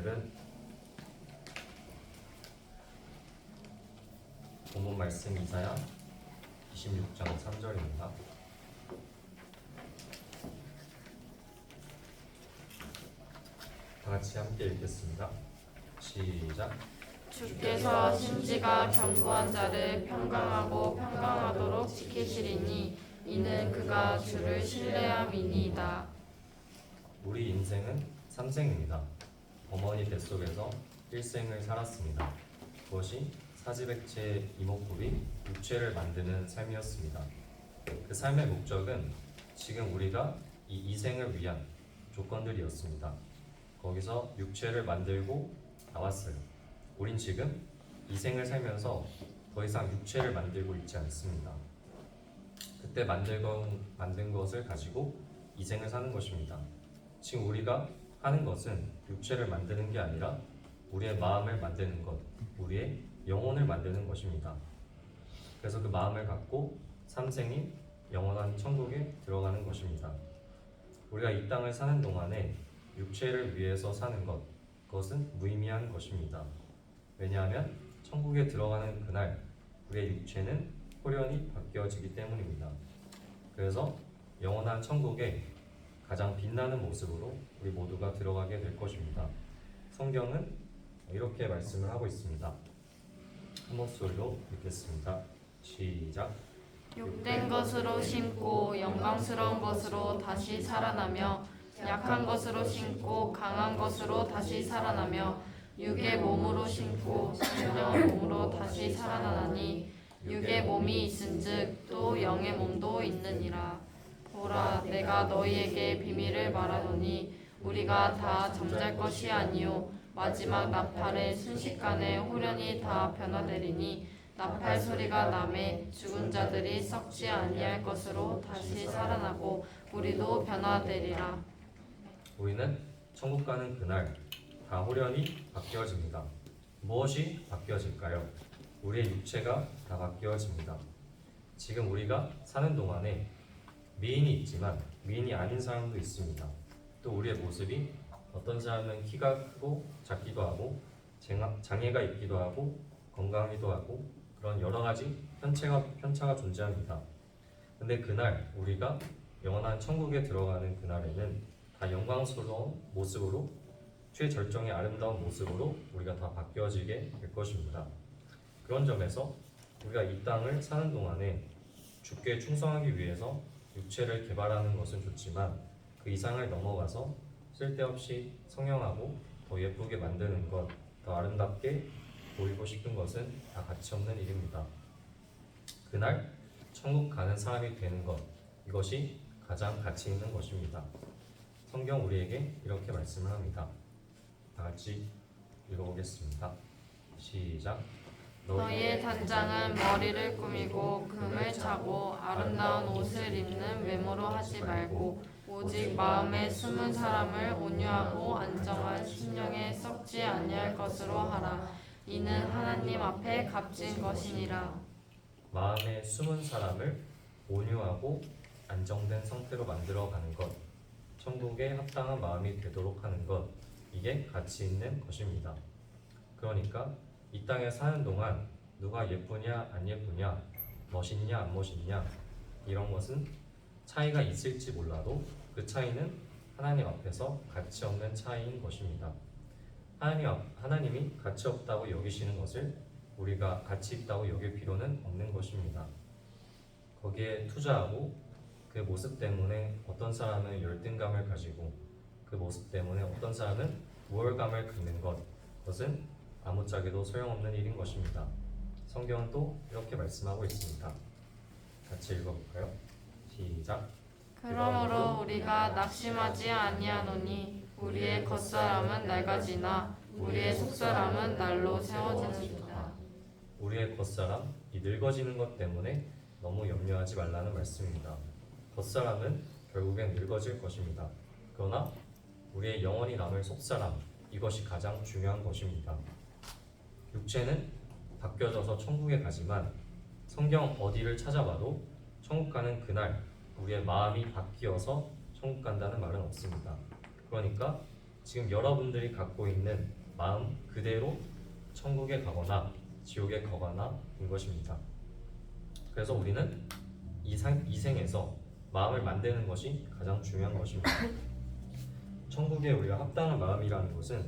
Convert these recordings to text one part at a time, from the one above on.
오늘은 본문 말씀 이사야 26장 3절입니다. 다 같이 함께 읽겠습니다. 시작. 주께서 심지가 견고한 자를 평강하고 평강하도록 지키시리니 이는 그가 주를 신뢰함이니이다. 우리 인생은 3생입니다. 어머니 뱃속에서 1생을 살았습니다. 그것이 사지백체 이목구비 육체를 만드는 삶이었습니다. 그 삶의 목적은 지금 우리가 이 2생을 위한 조건들이었습니다. 거기서 육체를 만들고 나왔어요. 우린 지금 2생을 살면서 더 이상 육체를 만들고 있지 않습니다. 그때 만든 것을 가지고 2생을 사는 것입니다. 지금 우리가 하는 것은 육체를 만드는 게 아니라 우리의 마음을 만드는 것, 우리의 영혼을 만드는 것입니다. 그래서 그 마음을 갖고 3생이 영원한 천국에 들어가는 것입니다. 우리가 이 땅을 사는 동안에 육체를 위해서 사는 것, 그것은 무의미한 것입니다. 왜냐하면 천국에 들어가는 그날 우리의 육체는 홀연히 바뀌어지기 때문입니다. 그래서 영원한 천국에 가장 빛나는 모습으로 우리 모두가 들어가게 될 것입니다. 성경은 이렇게 말씀을 하고 있습니다. 한 목소리로 읽겠습니다. 시작. 욕된 것으로 심고 영광스러운 것으로 다시 살아나며 약한 것으로 심고 강한 것으로 다시 살아나며 육의 몸으로 심고 신령한 몸으로 다시 살아나니 육의 몸이 있은즉 또 영의 몸도 있느니라. 보라, 내가 너희에게 비밀을 말하노니 우리가 다 잠잘 것이 아니요 마지막 나팔의 순식간에 홀연히 다 변화되리니 나팔 소리가 나매 죽은 자들이 썩지 아니할 것으로 다시 살아나고 우리도 변화되리라. 우리는 천국 가는 그날 다 홀연히 바뀌어집니다. 무엇이 바뀌어질까요? 우리의 육체가 다 바뀌어집니다. 지금 우리가 사는 동안에 미인이 있지만 미인이 아닌 사람도 있습니다. 또 우리의 모습이 어떤 사람은 키가 크고 작기도 하고 장애가 있기도 하고 건강하기도 하고 그런 여러 가지 편차가 존재합니다. 근데 그날 우리가 영원한 천국에 들어가는 그날에는 다 영광스러운 모습으로 최절정의 아름다운 모습으로 우리가 다 바뀌어지게 될 것입니다. 그런 점에서 우리가 이 땅을 사는 동안에 주께 충성하기 위해서 육체를 개발하는 것은 좋지만 그 이상을 넘어가서 쓸데없이 성형하고 더 예쁘게 만드는 것, 더 아름답게 보이고 싶은 것은 다 가치없는 일입니다. 그날 천국 가는 사람이 되는 것, 이것이 가장 가치 있는 것입니다. 성경 우리에게 이렇게 말씀을 합니다. 다 같이 읽어보겠습니다. 시작. 너희의 단장은 머리를 꾸미고 금을 차고 아름다운 옷을 입는 외모로 하지 말고 오직 마음에 숨은 사람을 온유하고 안정한 심령에 썩지 아니할 것으로 하라. 이는 하나님 앞에 값진 것이니라. 마음에 숨은 사람을 온유하고 안정된 상태로 만들어가는 것, 천국에 합당한 마음이 되도록 하는 것, 이게 가치 있는 것입니다. 그러니까 이 땅에 사는 동안 누가 예쁘냐 안 예쁘냐, 멋있냐 안 멋있냐, 이런 것은 차이가 있을지 몰라도 그 차이는 하나님 앞에서 가치 없는 차이인 것입니다. 하나님이 가치 없다고 여기시는 것을 우리가 가치 있다고 여길 필요는 없는 것입니다. 거기에 투자하고 그 모습 때문에 어떤 사람은 열등감을 가지고 그 모습 때문에 어떤 사람은 우월감을 갖는 것, 그것은 아무짝에도 소용없는 일인 것입니다. 성경은 또 이렇게 말씀하고 있습니다. 같이 읽어볼까요? 시작. 그러므로 우리가 낙심하지 아니하노니 우리의 겉사람은 낡아지나 우리의 속사람은 날로 세워지느니라. 우리의 겉사람, 이 늙어지는 것 때문에 너무 염려하지 말라는 말씀입니다. 겉사람은 결국엔 늙어질 것입니다. 그러나 우리의 영원히 남을 속사람, 이것이 가장 중요한 것입니다. 육체는 바뀌어져서 천국에 가지만 성경 어디를 찾아봐도 천국 가는 그날 우리의 마음이 바뀌어서 천국 간다는 말은 없습니다. 그러니까 지금 여러분들이 갖고 있는 마음 그대로 천국에 가거나 지옥에 가거나인 것입니다. 그래서 우리는 이 생에서 마음을 만드는 것이 가장 중요한 것입니다. 천국에 우리가 합당한 마음이라는 것은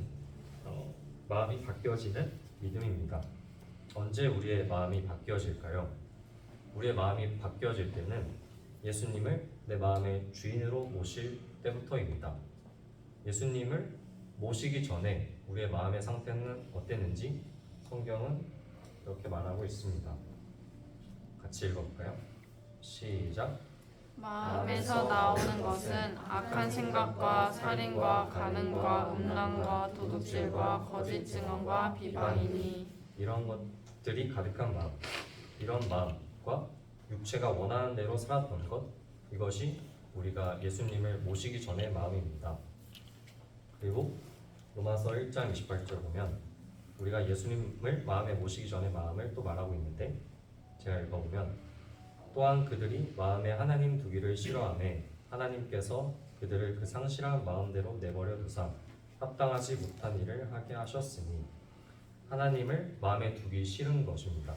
마음이 바뀌어지는 믿음입니다. 언제 우리의 마음이 바뀌어질까요? 우리의 마음이 바뀌어질 때는 예수님을 내 마음의 주인으로 모실 때부터입니다. 예수님을 모시기 전에 우리의 마음의 상태는 어땠는지 성경은 이렇게 말하고 있습니다. 같이 읽어볼까요? 시작. 마음에서 나오는 것은 악한 생각과 살인과 간음과 음란과 도둑질과 거짓 증언과 비방이니 이런 것들이 가득한 마음, 이런 마음과 육체가 원하는 대로 살았던 것, 이것이 우리가 예수님을 모시기 전의 마음입니다. 그리고 로마서 1장 28절 보면 우리가 예수님을 마음에 모시기 전의 마음을 또 말하고 있는데, 제가 읽어보면 또한 그들이 마음에 하나님 두기를 싫어하매 하나님께서 그들을 그 상실한 마음대로 내버려 두사 합당하지 못한 일을 하게 하셨으니, 하나님을 마음에 두기 싫은 것입니다.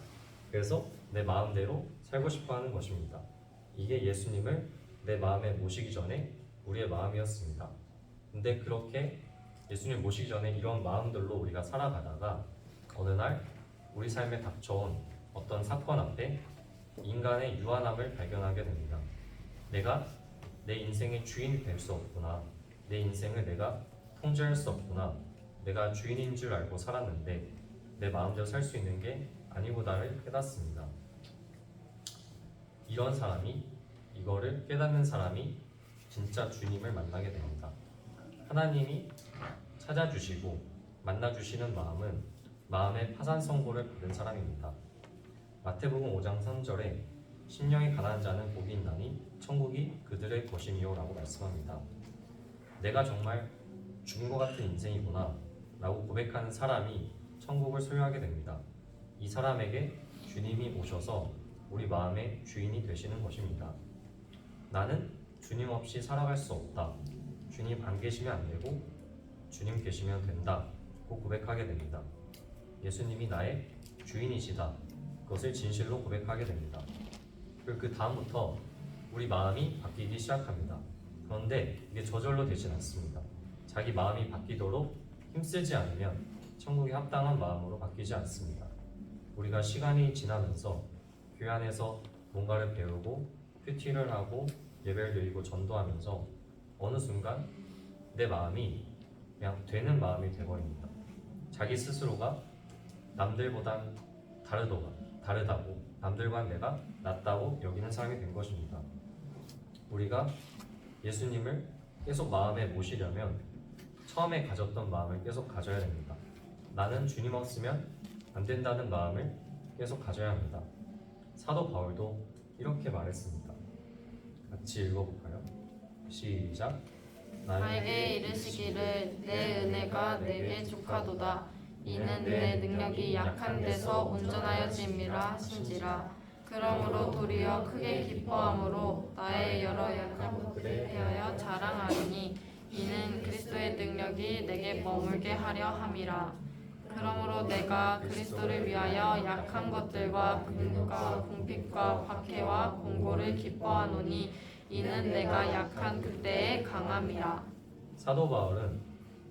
그래서 내 마음대로 살고 싶어 하는 것입니다. 이게 예수님을 내 마음에 모시기 전에 우리의 마음이었습니다. 근데 그렇게 예수님 모시기 전에 이런 마음들로 우리가 살아가다가 어느 날 우리 삶에 닥쳐온 어떤 사건 앞에 인간의 유한함을 발견하게 됩니다. 내가 내 인생의 주인이 될 수 없구나. 내 인생을 내가 통제할 수 없구나. 내가 주인인 줄 알고 살았는데 내 마음대로 살 수 있는 게 아니구나를 깨닫습니다. 이런 사람이, 이거를 깨닫는 사람이 진짜 주님을 만나게 됩니다. 하나님이 찾아주시고 만나주시는 마음은 마음의 파산 선고를 받은 사람입니다. 마태복음 5장 3절에 심령이 가난한 자는 복이 있나니 천국이 그들의 것이니요 라고 말씀합니다. 내가 정말 죽은 것 같은 인생이구나 라고 고백하는 사람이 천국을 소유하게 됩니다. 이 사람에게 주님이 오셔서 우리 마음의 주인이 되시는 것입니다. 나는 주님 없이 살아갈 수 없다. 주님 안 계시면 안 되고 주님 계시면 된다고 고백하게 됩니다. 예수님이 나의 주인이시다. 그것을 진실로 고백하게 됩니다. 그리고 그 다음부터 우리 마음이 바뀌기 시작합니다. 그런데 이게 저절로 되진 않습니다. 자기 마음이 바뀌도록 힘쓰지 않으면 천국에 합당한 마음으로 바뀌지 않습니다. 우리가 시간이 지나면서 교회 안에서 뭔가를 배우고 큐티를 하고 예배를 드리고 전도하면서 어느 순간 내 마음이 그냥 되는 마음이 되어버립니다. 자기 스스로가 남들보단 다르다고, 남들과 내가 낫다고 여기는 사람이 된 것입니다. 우리가 예수님을 계속 마음에 모시려면 처음에 가졌던 마음을 계속 가져야 됩니다. 나는 주님 없으면 안 된다는 마음을 계속 가져야 합니다. 사도 바울도 이렇게 말했습니다. 같이 읽어볼까요? 시작. 나에게 이르시기를 내 은혜가 내게 족하도다. 이는 내 능력이 약한 데서 온전하여짐이라 하신지라. 그러므로 도리어 크게 기뻐함으로 나의 여러 약한 것들에 대하여 자랑하리니 이는 그리스도의 능력이 내게 머물게 하려 함이라. 그러므로 내가 그리스도를 위하여 약한 것들과 근육과 궁핍과 박해와 공고를 기뻐하노니 이는 내가 약한 그때의 강함이라. 사도 바울은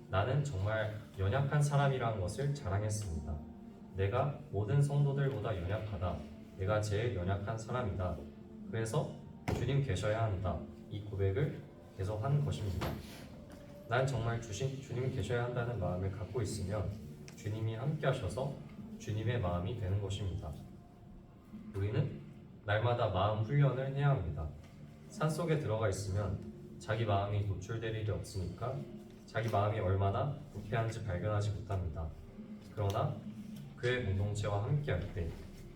나는 정말 연약한 사람이라는 것을 자랑했습니다. 내가 모든 성도들보다 연약하다. 내가 제일 연약한 사람이다. 그래서 주님 계셔야 한다. 이 고백을 계속 한 것입니다. 난 정말 주님 계셔야 한다는 마음을 갖고 있으면 주님이 함께 하셔서 주님의 마음이 되는 것입니다. 우리는 날마다 마음 훈련을 해야 합니다. 산속에 들어가 있으면 자기 마음이 노출될 일이 없으니까 자기 마음이 얼마나 부패한지 발견하지 못합니다. 그러나 교회 공동체와 함께 할 때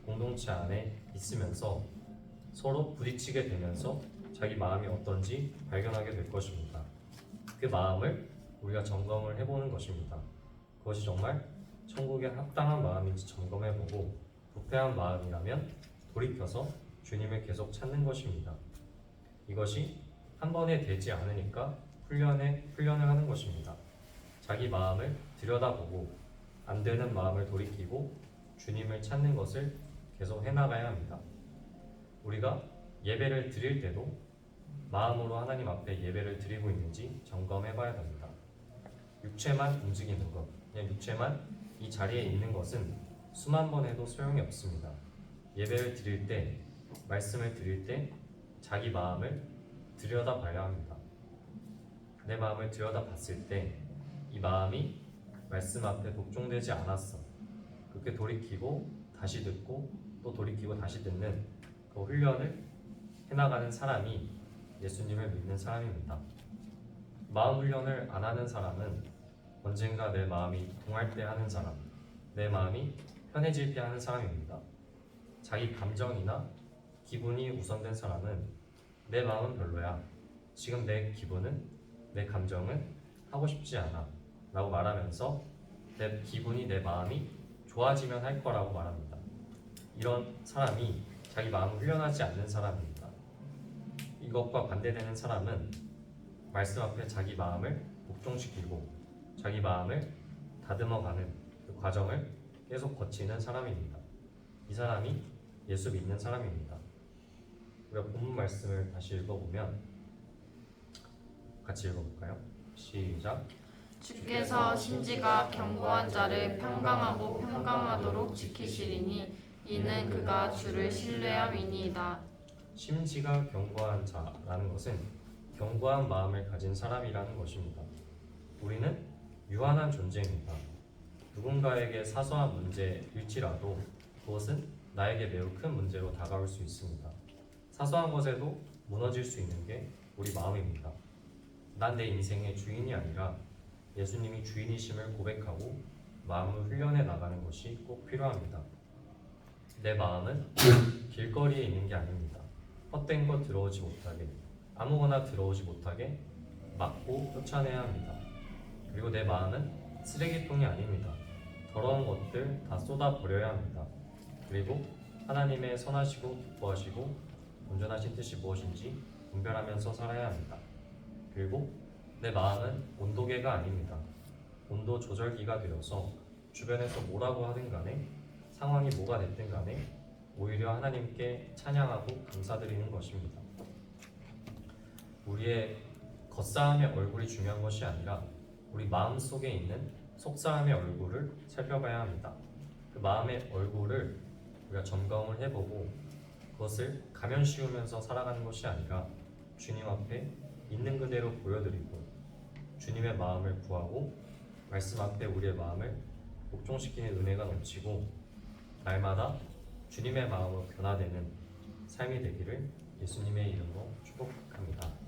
공동체 안에 있으면서 서로 부딪히게 되면서 자기 마음이 어떤지 발견하게 될 것입니다. 그 마음을 우리가 점검을 해보는 것입니다. 그것이 정말 천국에 합당한 마음인지 점검해보고 부패한 마음이라면 돌이켜서 주님을 계속 찾는 것입니다. 이것이 한 번에 되지 않으니까 훈련을 하는 것입니다. 자기 마음을 들여다보고 안 되는 마음을 돌이키고 주님을 찾는 것을 계속 해나가야 합니다. 우리가 예배를 드릴 때도 마음으로 하나님 앞에 예배를 드리고 있는지 점검해 봐야 됩니다. 육체만 움직이는 것, 그냥 육체만 이 자리에 있는 것은 수만 번 해도 소용이 없습니다. 예배를 드릴 때, 말씀을 드릴 때 자기 마음을 들여다봐야 합니다. 내 마음을 들여다봤을 때 이 마음이 말씀 앞에 복종되지 않았어. 그렇게 돌이키고 다시 듣고 또 돌이키고 다시 듣는 그 훈련을 해나가는 사람이 예수님을 믿는 사람입니다. 마음 훈련을 안 하는 사람은 언젠가 내 마음이 동할 때 하는 사람, 내 마음이 편해질 때 하는 사람입니다. 자기 감정이나 기분이 우선된 사람은 내 마음은 별로야. 지금 내 기분은, 내 감정은 하고 싶지 않아. 라고 말하면서 내 기분이, 내 마음이 좋아지면 할 거라고 말합니다. 이런 사람이 자기 마음을 훈련하지 않는 사람입니다. 이것과 반대되는 사람은 말씀 앞에 자기 마음을 복종시키고 자기 마음을 다듬어가는 그 과정을 계속 거치는 사람입니다. 이 사람이 예수 믿는 사람입니다. 우리가 본문 말씀을 다시 읽어보면 같이 읽어볼까요? 시작. 주께서 심지가 견고한 자를 평강하고 평강하도록 지키시리니 이는 그가 주를 신뢰함이니이다. 심지가 견고한 자라는 것은 견고한 마음을 가진 사람이라는 것입니다. 우리는 유한한 존재입니다. 누군가에게 사소한 문제일지라도 그것은 나에게 매우 큰 문제로 다가올 수 있습니다. 사소한 것에도 무너질 수 있는 게 우리 마음입니다. 난 내 인생의 주인이 아니라 예수님이 주인이심을 고백하고 마음을 훈련해 나가는 것이 꼭 필요합니다. 내 마음은 길거리에 있는 게 아닙니다. 헛된 것 들어오지 못하게, 아무거나 들어오지 못하게 막고 쫓아내야 합니다. 그리고 내 마음은 쓰레기통이 아닙니다. 더러운 것들 다 쏟아버려야 합니다. 그리고 하나님의 선하시고 기뻐하시고 온전하신 뜻이 무엇인지 분별하면서 살아야 합니다. 그리고 내 마음은 온도계가 아닙니다. 온도 조절기가 되어서 주변에서 뭐라고 하든 간에 상황이 뭐가 됐든 간에 오히려 하나님께 찬양하고 감사드리는 것입니다. 우리의 겉사람의 얼굴이 중요한 것이 아니라 우리 마음 속에 있는 속사람의 얼굴을 살펴봐야 합니다. 그 마음의 얼굴을 우리가 점검을 해보고 그것을 가면 씌우면서 살아가는 것이 아니라 주님 앞에 있는 그대로 보여드리고 주님의 마음을 구하고 말씀 앞에 우리의 마음을 복종시키는 은혜가 넘치고 날마다 주님의 마음으로 변화되는 삶이 되기를 예수님의 이름으로 축복합니다.